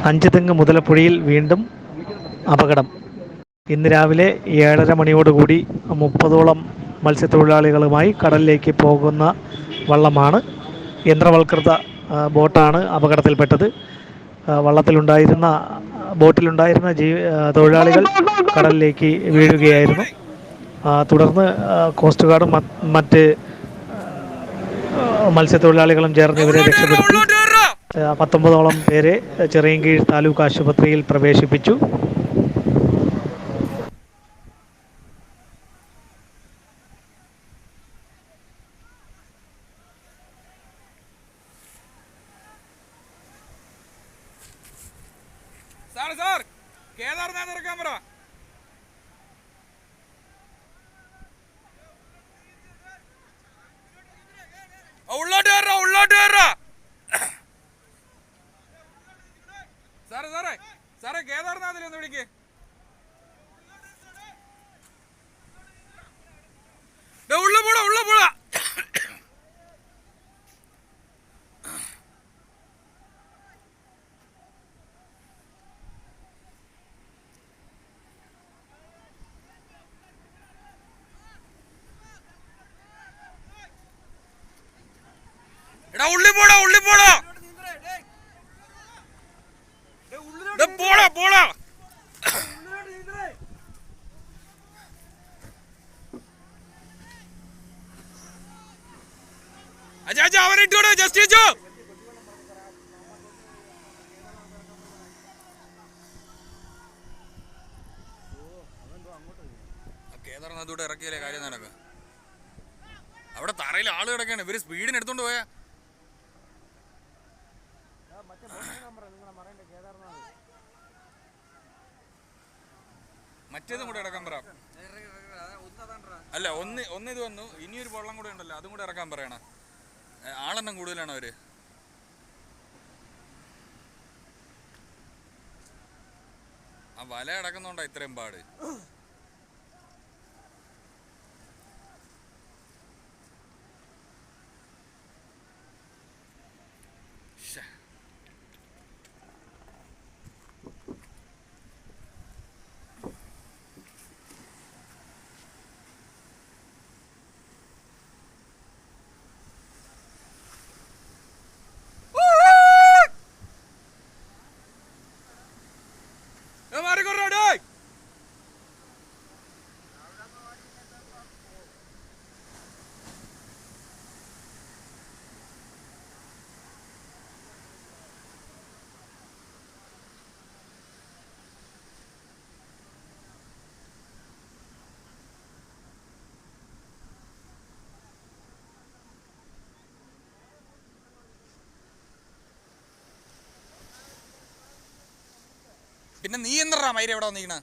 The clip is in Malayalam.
അഞ്ചുതെങ്ങ് മുതലപ്പുഴയിൽ വീണ്ടും അപകടം. ഇന്ന് രാവിലെ 7:30 മണിയോടുകൂടി 30ഓളം മത്സ്യത്തൊഴിലാളികളുമായി കടലിലേക്ക് പോകുന്ന വള്ളമാണ്, യന്ത്രവൽകൃത ബോട്ടാണ് അപകടത്തിൽപ്പെട്ടത്. ബോട്ടിലുണ്ടായിരുന്ന തൊഴിലാളികൾ കടലിലേക്ക് വീഴുകയായിരുന്നു. തുടർന്ന് കോസ്റ്റ് ഗാർഡും മറ്റ് മത്സ്യത്തൊഴിലാളികളും ചേർന്ന് ഇവരെ രക്ഷപ്പെടുത്തി. 19ഓളം പേരെ ചിറയൻകീഴ് താലൂക്ക് ആശുപത്രിയിൽ പ്രവേശിപ്പിച്ചു. കേദാർനാഥ് ഇറക്കാൻ പറ. ഉള്ളോട്ട് കയറ, ഉള്ളോട്ട് കയറ. സാറേ കേദാർനാഥിൽ ഒന്ന് വിളിക്ക്. ഉള്ള പോടാ, ഉള്ള പോടാ. എടാ ഉള്ളി പോടാ, ഉള്ളി പോടാ, പോടാ പോടാ. അജാ അവനെ ഇട്ടോടെ ജസ്റ്റ് വെച്ചോ. കേദാർനാഥൂടെ ഇറക്കിയാലേ കാര്യം നടക്കുക. അവിടെ തറയിൽ ആള് കിടക്കാണ്, ഇവര് സ്പീഡിന് എടുത്തോണ്ട് പോയാ. മറ്റേതും കൂടെ ഇറക്കാൻ പറ. അല്ല ഒന്ന് ഇത് വന്നു, ഇനിയൊരു വള്ളം കൂടെ ഉണ്ടല്ലോ, അതും കൂടെ ഇറക്കാൻ പറയണ. ആളെണ്ണം കൂടുതലാണ് അവര്. ആ വല അടക്കുന്നുണ്ടോ ഇത്രയും പാട്. പിന്നെ നീ എന്താ മൈര എവിടെ വന്നിരിക്കണ?